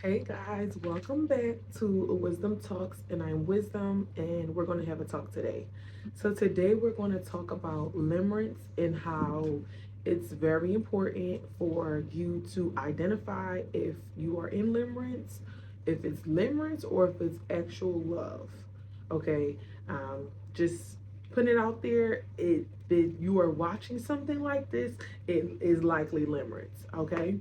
Hey guys, welcome back to Wisdom Talks, and I'm Wisdom, and we're going to have a talk today. So, today we're going to talk about limerence and how it's very important for you to identify if you are in limerence, if it's limerence, or if it's actual love. Okay, just putting it out there. If you are watching something like this, it is likely limerence. Okay,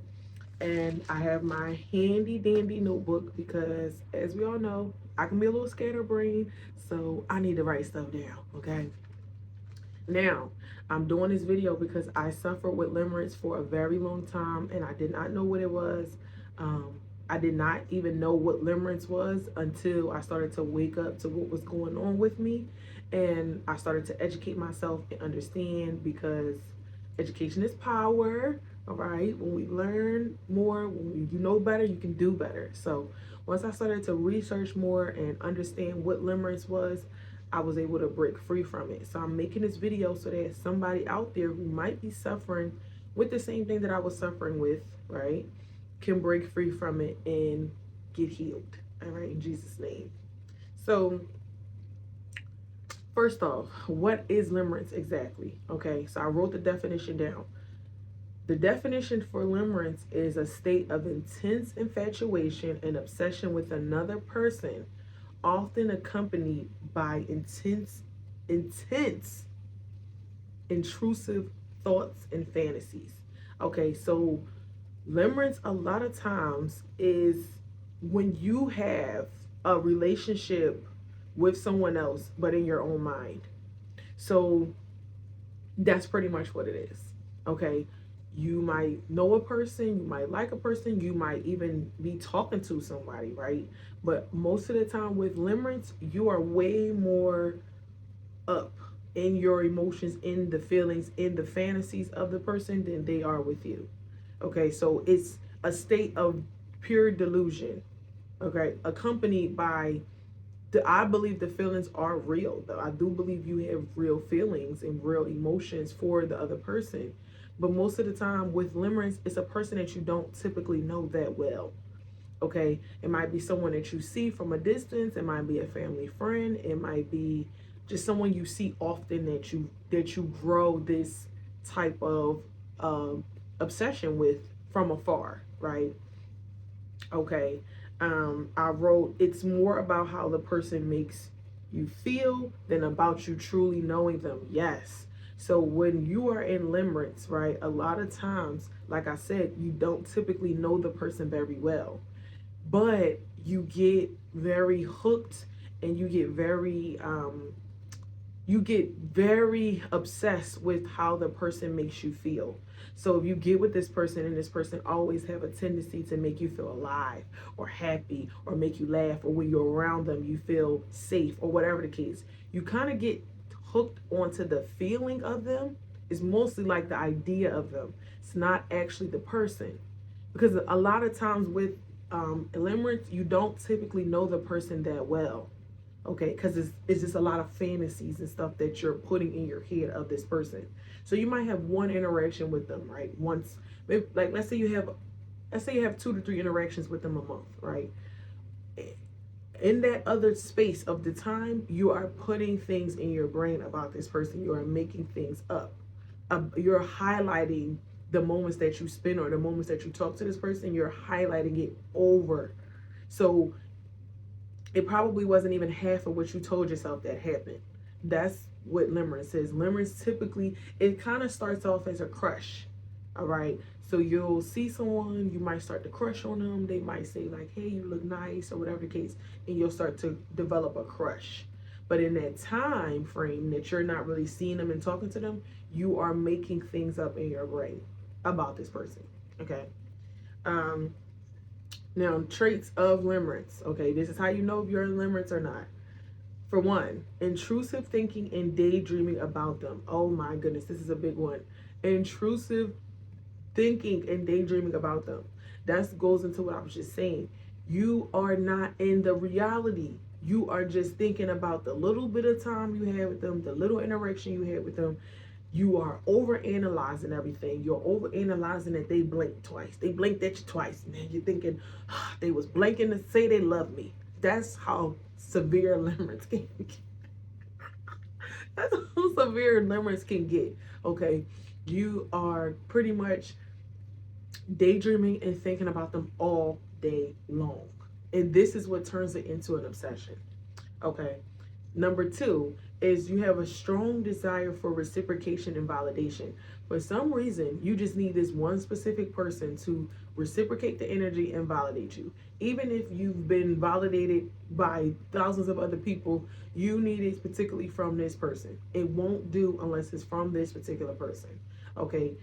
and I have my handy dandy notebook because, as we all know, I can be a little scatterbrained, so I need to write stuff down. Okay. Now, I'm doing this video because I suffered with limerence for a very long time, and I did not know what it was. I did not even know what limerence was until I started to wake up to what was going on with me, and I started to educate myself and understand, because education is power. All right, when we learn more, when you know better, you can do better. So once I started to research more and understand what limerence was, I was able to break free from it. So I'm making this video so that somebody out there who might be suffering with the same thing that I was suffering with, right, can break free from it and get healed. All right, in Jesus' name. So first off, what is limerence exactly? Okay, so I wrote the definition down. The definition for limerence is a state of intense infatuation and obsession with another person, often accompanied by intense, intrusive thoughts and fantasies. Okay, so limerence a lot of times is when you have a relationship with someone else, but in your own mind. So that's pretty much what it is. Okay, you might know a person, you might like a person, you might even be talking to somebody, right? But most of the time with limerence, you are way more up in your emotions, in the feelings, in the fantasies of the person than they are with you. Okay, so it's a state of pure delusion, okay, accompanied by I believe the feelings are real, though. I do believe you have real feelings and real emotions for the other person. But most of the time with limerence, it's a person that you don't typically know that well. Okay. It might be someone that you see from a distance. It might be a family friend. It might be just someone you see often that you grow this type of obsession with from afar, right? Okay. I wrote, it's more about how the person makes you feel than about you truly knowing them. Yes. So when you are in limerence, right, a lot of times, like I said, you don't typically know the person very well, but you get very hooked, and you get very obsessed with how the person makes you feel. So if you get with this person, and this person always have a tendency to make you feel alive or happy or make you laugh, or when you're around them you feel safe, or whatever the case, you kind of get hooked onto the feeling of them. It's mostly like the idea of them. It's not actually the person, because a lot of times with limerence, you don't typically know the person that well. Okay, because it's just a lot of fantasies and stuff that you're putting in your head of this person. So you might have one interaction with them, right? Once, maybe, like let's say you have 2 to 3 interactions with them a month, right? In that other space of the time, you are putting things in your brain about this person. You are making things up. You're highlighting the moments that you spend, or the moments that you talk to this person. You're highlighting it over. So it probably wasn't even half of what you told yourself that happened. That's what limerence is. Limerence typically, it kind of starts off as a crush. All right. So you'll see someone, you might start to crush on them. They might say like, hey, you look nice, or whatever the case, and you'll start to develop a crush. But in that time frame that you're not really seeing them and talking to them, you are making things up in your brain about this person. Okay. Now, traits of limerence. Okay, this is how you know if you're in limerence or not. For one, intrusive thinking and daydreaming about them. Oh my goodness, this is a big one. Intrusive thinking and daydreaming about them. That goes into what I was just saying. You are not in the reality. You are just thinking about the little bit of time you had with them, the little interaction you had with them, You are over analyzing everything. You're over analyzing that they blinked twice. They blinked at you twice. Man, you're thinking, they was blinking to say they love me. That's how severe limerence can get. That's how severe limerence can get. Okay. You are pretty much daydreaming and thinking about them all day long. And this is what turns it into an obsession. Okay. Number two is you have a strong desire for reciprocation and validation. For some reason, you just need this one specific person to reciprocate the energy and validate you. Even if you've been validated by thousands of other people, you need it particularly from this person. It won't do unless it's from this particular person. Okay.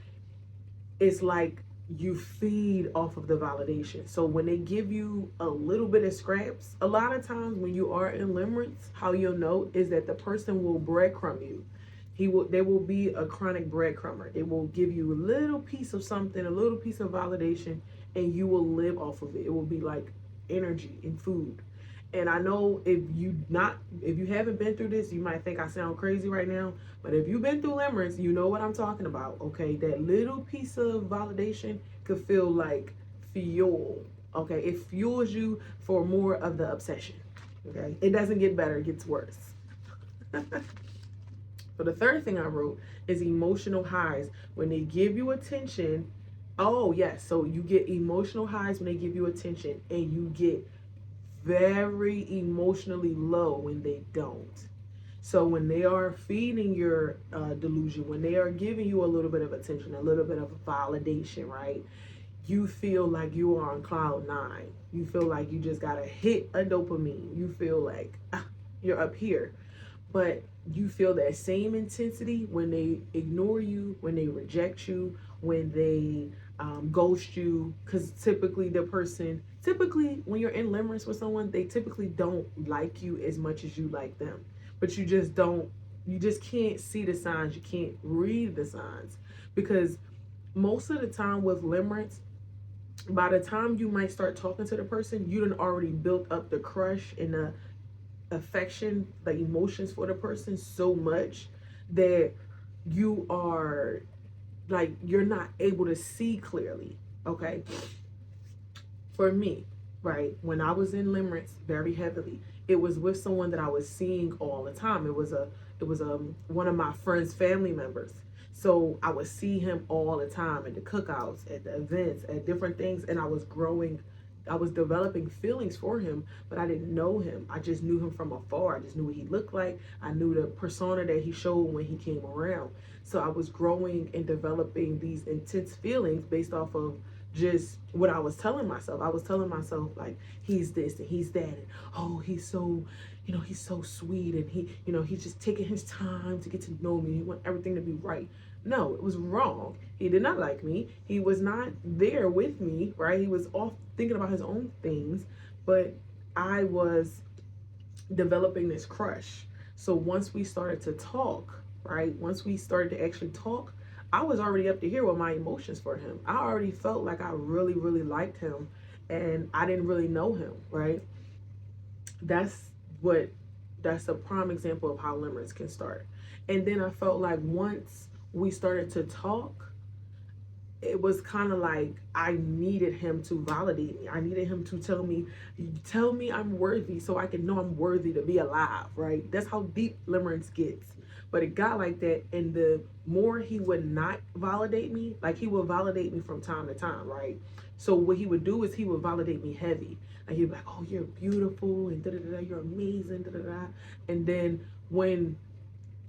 It's like you feed off of the validation. So when they give you a little bit of scraps, a lot of times when you are in limerence, how you'll know is that the person will breadcrumb you. They will be a chronic breadcrumber. It will give you a little piece of something, a little piece of validation, and you will live off of it. It will be like energy and food. And I know if you haven't been through this, you might think I sound crazy right now. But if you've been through limerence, you know what I'm talking about. Okay, that little piece of validation could feel like fuel. Okay, it fuels you for more of the obsession. Okay, it doesn't get better; it gets worse. So the third thing I wrote is emotional highs when they give you attention. Oh yes, so you get emotional highs when they give you attention, and you get very emotionally low when they don't. So when they are feeding your delusion, when they are giving you a little bit of attention, a little bit of validation, right? You feel like you are on cloud nine. You feel like you just got to hit a dopamine. You feel like you're up here. But you feel that same intensity when they ignore you, when they reject you, when they ghost you. Because typically when you're in limerence with someone, they typically don't like you as much as you like them. But you just can't see the signs. You can't read the signs. Because most of the time with limerence, by the time you might start talking to the person, you done already built up the crush and the affection, the emotions for the person so much that you are like, you're not able to see clearly. Okay. For me, right, when I was in limerence very heavily, it was with someone that I was seeing all the time. It was one of my friend's family members. So I would see him all the time at the cookouts, at the events, at different things, and I was developing feelings for him, but I didn't know him. I just knew him from afar. I just knew what he looked like. I knew the persona that he showed when he came around. So I was growing and developing these intense feelings based off of just what I was telling myself. I was telling myself, like, he's this and he's that, and oh, he's so, he's so sweet, and he's just taking his time to get to know me. He want everything to be right. No, it was wrong. He did not like me. He was not there with me, right? He was off thinking about his own things, but I was developing this crush. So once we started to talk, right? Once we started to actually talk, I was already up to here with my emotions for him. I already felt like I really, really liked him, and I didn't really know him, right? That's a prime example of how limerence can start. And then I felt like once we started to talk, it was kind of like I needed him to validate me. I needed him to tell me I'm worthy so I can know I'm worthy to be alive, right? That's how deep limerence gets. But it got like that, and the more he would not validate me, like he would validate me from time to time, right? So what he would do is he would validate me heavy. Like he'd be like, oh, you're beautiful, and da-da-da-da, you're amazing, da-da-da. And then when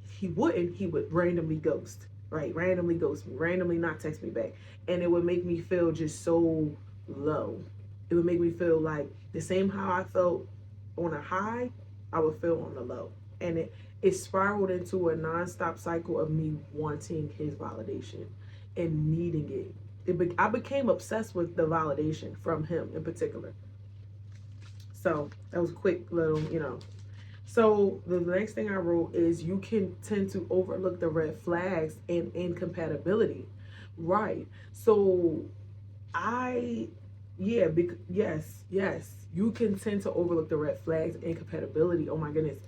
he would randomly ghost, right? Randomly ghost me, randomly not text me back. And it would make me feel just so low. It would make me feel like the same how I felt on a high, I would feel on the low. And it spiraled into a nonstop cycle of me wanting his validation and needing it. I became obsessed with the validation from him in particular. So that was a quick little. So the next thing I wrote is you can tend to overlook the red flags and incompatibility. Right. So yes, you can tend to overlook the red flags and incompatibility. Oh my goodness.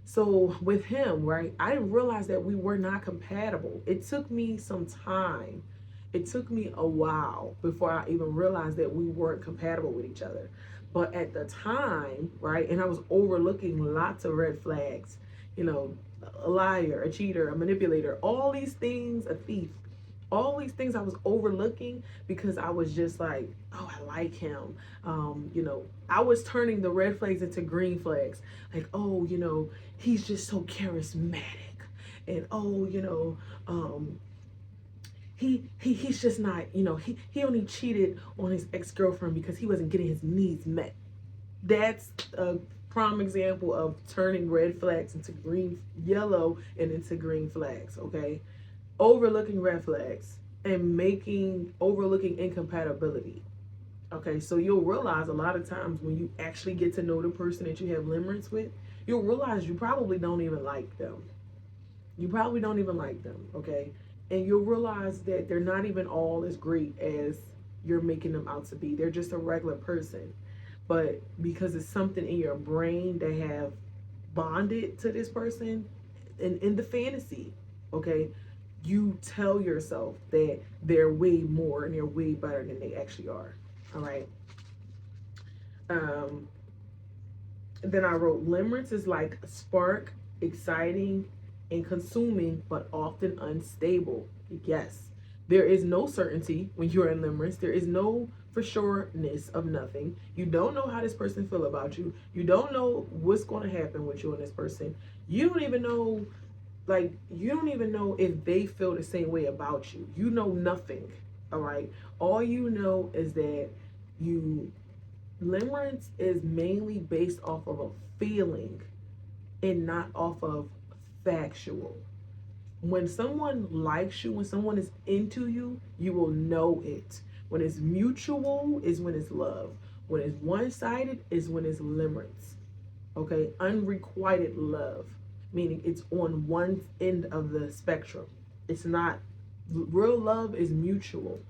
So with him, right, I didn't realize that we were not compatible. It took me some time. It took me a while before I even realized that we weren't compatible with each other. But at the time, right, and I was overlooking lots of red flags, you know, a liar, a cheater, a manipulator, all these things, a thief, all these things I was overlooking because I was just like, oh, I like him. I was turning the red flags into green flags. Like, oh, he's just so charismatic. And oh, he's just not, he only cheated on his ex-girlfriend because he wasn't getting his needs met. That's a prime example of turning red flags into yellow, and into green flags, okay? Overlooking red flags and overlooking incompatibility. Okay, so you'll realize a lot of times when you actually get to know the person that you have limerence with, you'll realize you probably don't even like them. You probably don't even like them, okay? And you'll realize that they're not even all as great as you're making them out to be. They're just a regular person. But because it's something in your brain that have bonded to this person in the fantasy, okay, you tell yourself that they're way more and they're way better than they actually are. All right. Um, then I wrote, limerence is like a spark, exciting and consuming, but often unstable. Yes. There is no certainty when you're in limerence. There is no for sureness of nothing. You don't know how this person feel about you. You don't know what's going to happen with you and this person. You don't even know if they feel the same way about you. You know nothing. All right. All you know is that limerence is mainly based off of a feeling and not off of factual. When someone likes you, when someone is into you, you will know it. When it's mutual is when it's love. When it's one-sided is when it's limerence. Okay? Unrequited love, meaning it's on one end of the spectrum. It's not, real love is mutual.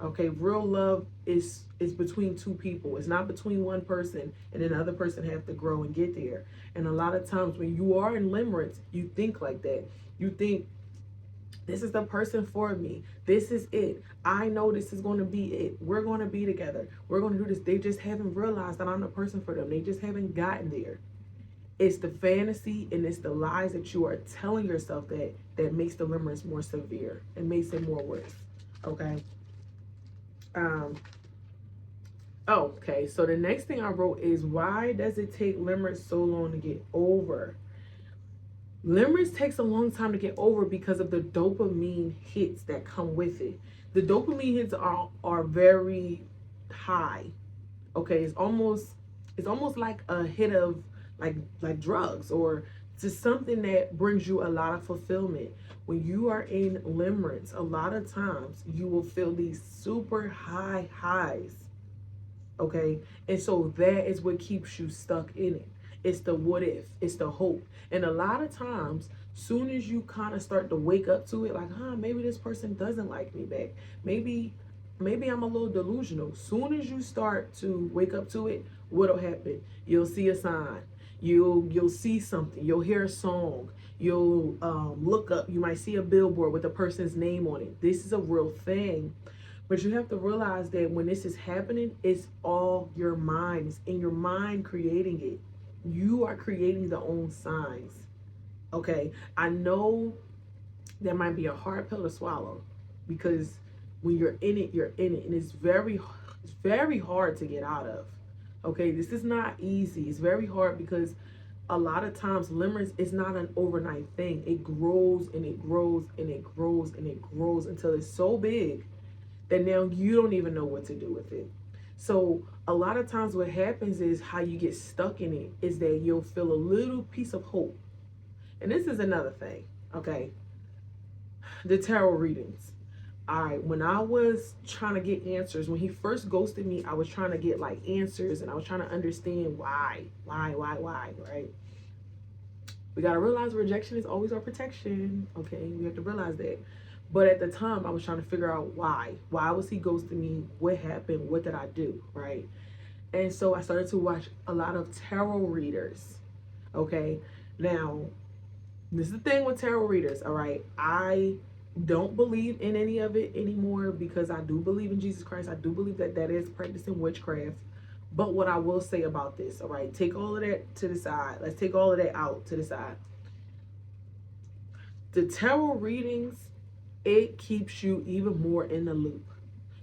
Okay, real love is between two people. It's not between one person and then the other person have to grow and get there. And a lot of times when you are in limerence, you think like that. You think, this is the person for me. This is it. I know this is going to be it. We're going to be together. We're going to do this. They just haven't realized that I'm the person for them. They just haven't gotten there. It's the fantasy and it's the lies that you are telling yourself that makes the limerence more severe and makes it more worse. Okay. Okay, so the next thing I wrote is, why does it take limerence so long to get over? Limerence takes a long time to get over because of the dopamine hits that come with it. The dopamine hits are very high. Okay, it's almost like a hit of like drugs, or just something that brings you a lot of fulfillment. When you are in limerence, a lot of times you will feel these super high highs. Okay, and so that is what keeps you stuck in it. It's the what if, it's the hope. And a lot of times, soon as you kind of start to wake up to it, like, maybe this person doesn't like me back. Maybe I'm a little delusional. Soon as you start to wake up to it, what'll happen? You'll see a sign. You'll see something. You'll hear a song. You'll look up. You might see a billboard with a person's name on it. This is a real thing. But you have to realize that when this is happening, it's all your mind. It's in your mind creating it. You are creating the own signs. Okay, I know that might be a hard pill to swallow, because when you're in it, and it's very hard to get out of. Okay, this is not easy. It's very hard because a lot of times limerence is not an overnight thing. It grows and it grows and it grows and it grows until it's so big that now you don't even know what to do with it. So a lot of times what happens is, how you get stuck in it is that you'll feel a little piece of hope. And this is another thing, okay? The tarot readings. All right, when I was trying to get answers, when he first ghosted me, I was trying to get answers, and I was trying to understand why, right? We got to realize rejection is always our protection, okay? We have to realize that. But at the time, I was trying to figure out why. Why was he ghosting me? What happened? What did I do, right? And so I started to watch a lot of tarot readers, okay? Now, this is the thing with tarot readers, all right? I don't believe in any of it anymore because I do believe in Jesus Christ. I do believe that that is practicing witchcraft. But what I will say about this, all right, take all of that to the side. Let's take all of that out to the side. The tarot readings, it keeps you even more in the loop.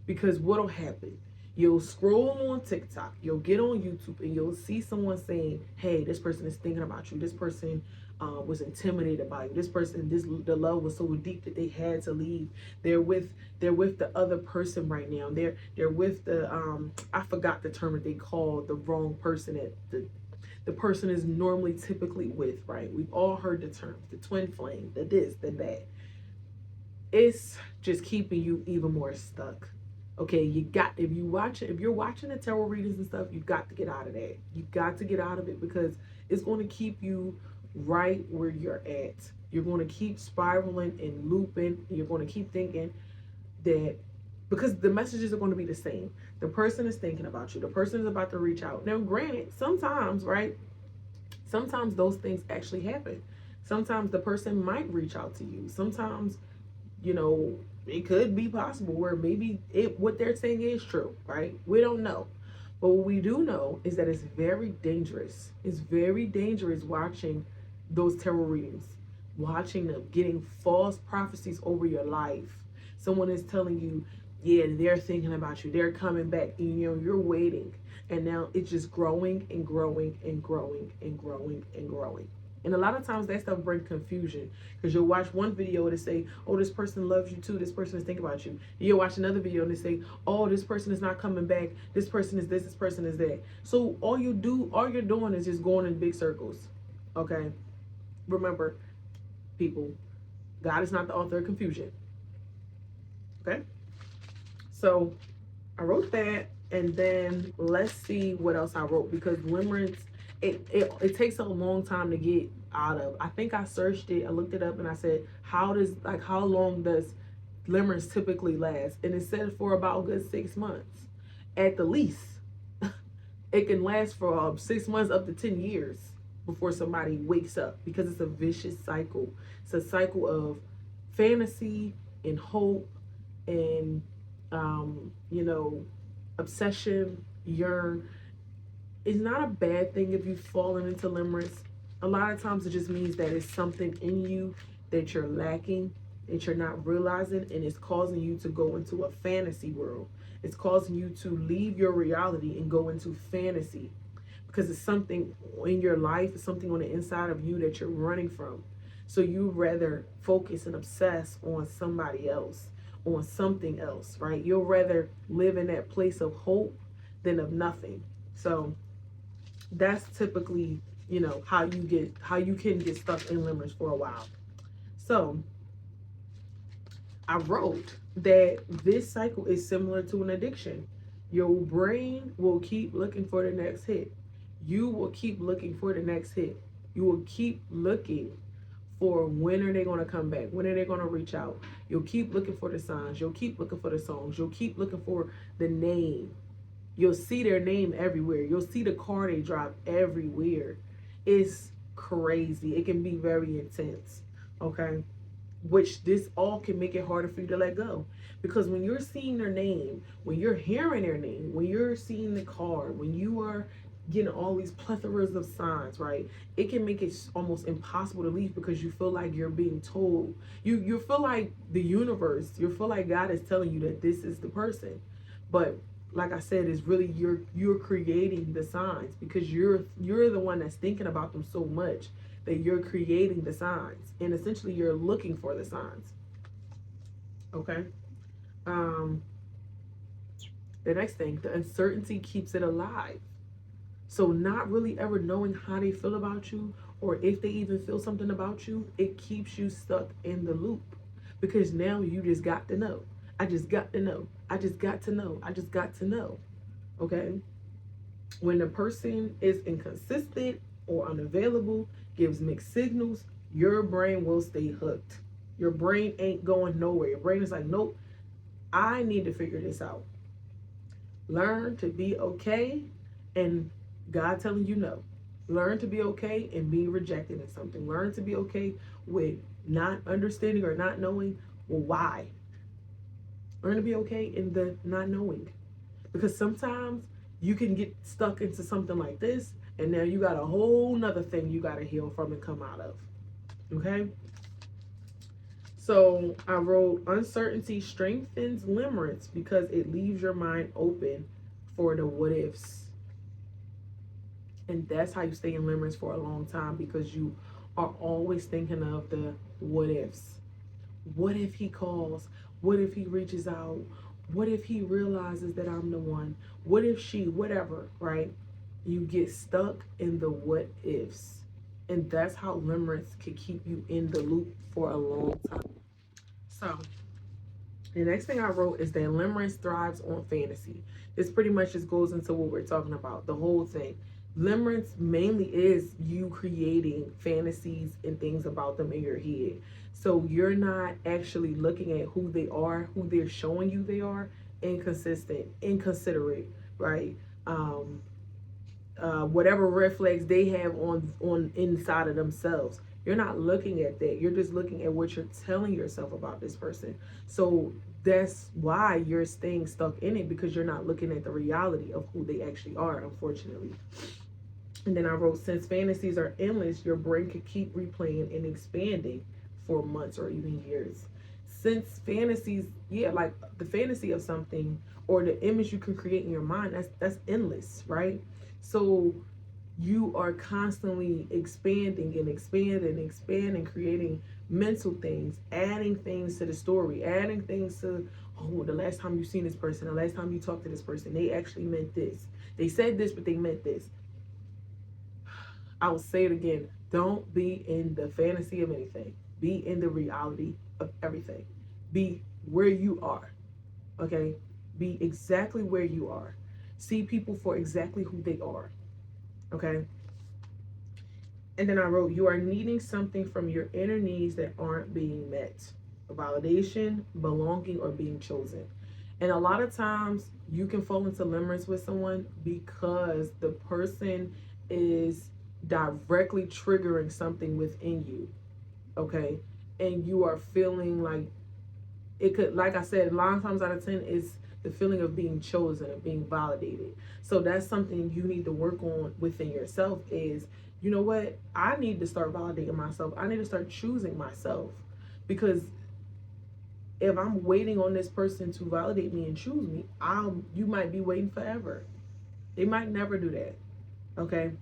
Because what'll happen? You'll scroll on TikTok, you'll get on YouTube, and you'll see someone saying, "Hey, this person is thinking about you. This person was intimidated by you. This person, the love was so deep that they had to leave. They're with the other person right now. They're with the I forgot the term that they call the wrong person that the person is normally typically with. Right? We've all heard the terms, the twin flame, the this, the that. It's just keeping you even more stuck. Okay, if you're watching the tarot readings and stuff, you got to get out of that. You got to get out of it because it's going to keep you right where you're at. You're going to keep spiraling and looping. And you're going to keep thinking that because the messages are going to be the same. The person is thinking about you. The person is about to reach out. Now, granted, sometimes, right? Sometimes those things actually happen. Sometimes the person might reach out to you. Sometimes, it could be possible where maybe what they're saying is true, right? We don't know. But what we do know is that it's very dangerous. It's very dangerous watching those tarot readings, watching them, getting false prophecies over your life. Someone is telling you, yeah, they're thinking about you. They're coming back. And, you're waiting. And now it's just growing and growing and growing and growing and growing. And a lot of times that stuff brings confusion because you'll watch one video and they say, oh, this person loves you too. This person is thinking about you. You'll watch another video and they say, oh, this person is not coming back. This person is this person is that. So all you're doing is just going in big circles. Okay? Remember, people, God is not the author of confusion. Okay? So I wrote that, and then let's see what else I wrote because limerence, it takes a long time to get out of. I think I searched it, I looked it up, and I said, how long does limerence typically last? And it said for about a good 6 months at the least. It can last for 6 months up to 10 years before somebody wakes up because it's a vicious cycle. It's a cycle of fantasy and hope and obsession, yearn. It's not a bad thing if you've fallen into limerence. A lot of times it just means that it's something in you that you're lacking, that you're not realizing, and it's causing you to go into a fantasy world. It's causing you to leave your reality and go into fantasy because it's something in your life, it's something on the inside of you that you're running from. So you rather focus and obsess on somebody else, on something else, right? You'll rather live in that place of hope than of nothing. So that's typically, how you can get stuck in limerence for a while. So I wrote that this cycle is similar to an addiction. Your brain will keep looking for the next hit. You will keep looking for the next hit. You will keep looking for when are they going to come back? When are they going to reach out? You'll keep looking for the signs. You'll keep looking for the songs. You'll keep looking for the name. You'll see their name everywhere. You'll see the car they drive everywhere. It's crazy. It can be very intense. Okay? Which this all can make it harder for you to let go. Because when you're seeing their name, when you're hearing their name, when you're seeing the car, when you are getting all these plethoras of signs, right? It can make it almost impossible to leave because you feel like you're being told. You feel like the universe, you feel like God is telling you that this is the person. But like I said, it's really you're creating the signs because you're the one that's thinking about them so much that you're creating the signs. And essentially you're looking for the signs. Okay? The next thing, the uncertainty keeps it alive. So not really ever knowing how they feel about you or if they even feel something about you, it keeps you stuck in the loop because now you just got to know. I just got to know. I just got to know. I just got to know. Okay? When the person is inconsistent or unavailable, gives mixed signals, your brain will stay hooked. Your brain ain't going nowhere. Your brain is like, nope, I need to figure this out. Learn to be okay and God telling you no. Learn to be okay and being rejected in something. Learn to be okay with not understanding or not knowing, well, why. Learn to be okay in the not knowing. Because sometimes you can get stuck into something like this, and now you got a whole nother thing you got to heal from and come out of. Okay? So I wrote, uncertainty strengthens limerence because it leaves your mind open for the what ifs. And that's how you stay in limerence for a long time, because you are always thinking of the what ifs. What if he calls? What if he reaches out? What if he realizes that I'm the one? What if she, whatever, right? You get stuck in the what ifs. And that's how limerence can keep you in the loop for a long time. So, the next thing I wrote is that limerence thrives on fantasy. This pretty much just goes into what we're talking about, the whole thing. Limerence mainly is you creating fantasies and things about them in your head. So you're not actually looking at who they are, who they're showing you they are, inconsistent, inconsiderate, right? Whatever red flags they have on inside of themselves. You're not looking at that. You're just looking at what you're telling yourself about this person. So that's why you're staying stuck in it, because you're not looking at the reality of who they actually are, unfortunately. And then I wrote, since fantasies are endless, your brain could keep replaying and expanding for months or even years. Since fantasies, yeah, like the fantasy of something or the image you can create in your mind, that's endless, right? So you are constantly expanding and expanding and expanding, creating mental things, adding things to the story, adding things to, oh, the last time you seen this person, the last time you talked to this person, they actually meant this. They said this, but they meant this. I will say it again. Don't be in the fantasy of anything. Be in the reality of everything. Be where you are. Okay? Be exactly where you are. See people for exactly who they are. Okay? And then I wrote, you are needing something from your inner needs that aren't being met. Validation, belonging, or being chosen. And a lot of times you can fall into limerence with someone because the person is directly triggering something within you. Okay? And you are feeling like it could, like I said, 9 times out of 10 is the feeling of being chosen, of being validated. So that's something you need to work on within yourself is, you know what? I need to start validating myself. I need to start choosing myself, because if I'm waiting on this person to validate me and choose me, you might be waiting forever. They might never do that. Okay?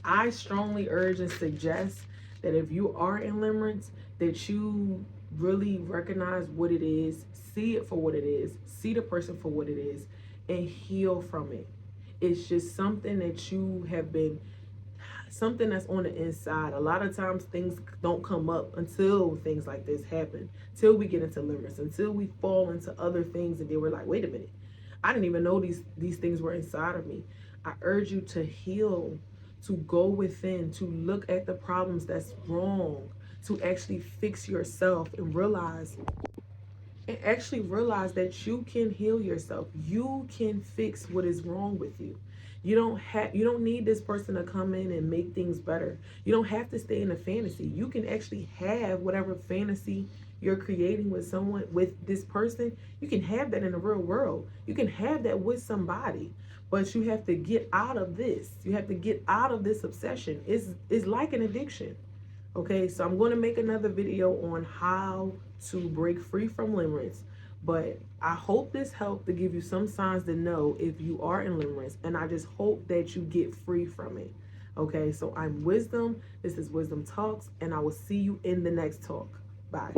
I strongly urge and suggest that if you are in limerence, that you really recognize what it is, see it for what it is, see the person for what it is, and heal from it. It's just something that you have been, something that's on the inside. A lot of times things don't come up until things like this happen, till we get into limerence, until we fall into other things, and then we're like, wait a minute, I didn't even know these things were inside of me. I urge you to heal, to go within, to look at the problems that's wrong, to actually fix yourself and actually realize that you can heal yourself. You can fix what is wrong with you. You don't need this person to come in and make things better. You don't have to stay in a fantasy. You can actually have whatever fantasy you're creating with someone, with this person. You can have that in the real world. You can have that with somebody. But you have to get out of this. You have to get out of this obsession. It's like an addiction. Okay, so I'm going to make another video on how to break free from limerence. But I hope this helped to give you some signs to know if you are in limerence. And I just hope that you get free from it. Okay, so I'm Wisdom. This is Wisdom Talks. And I will see you in the next talk. Bye.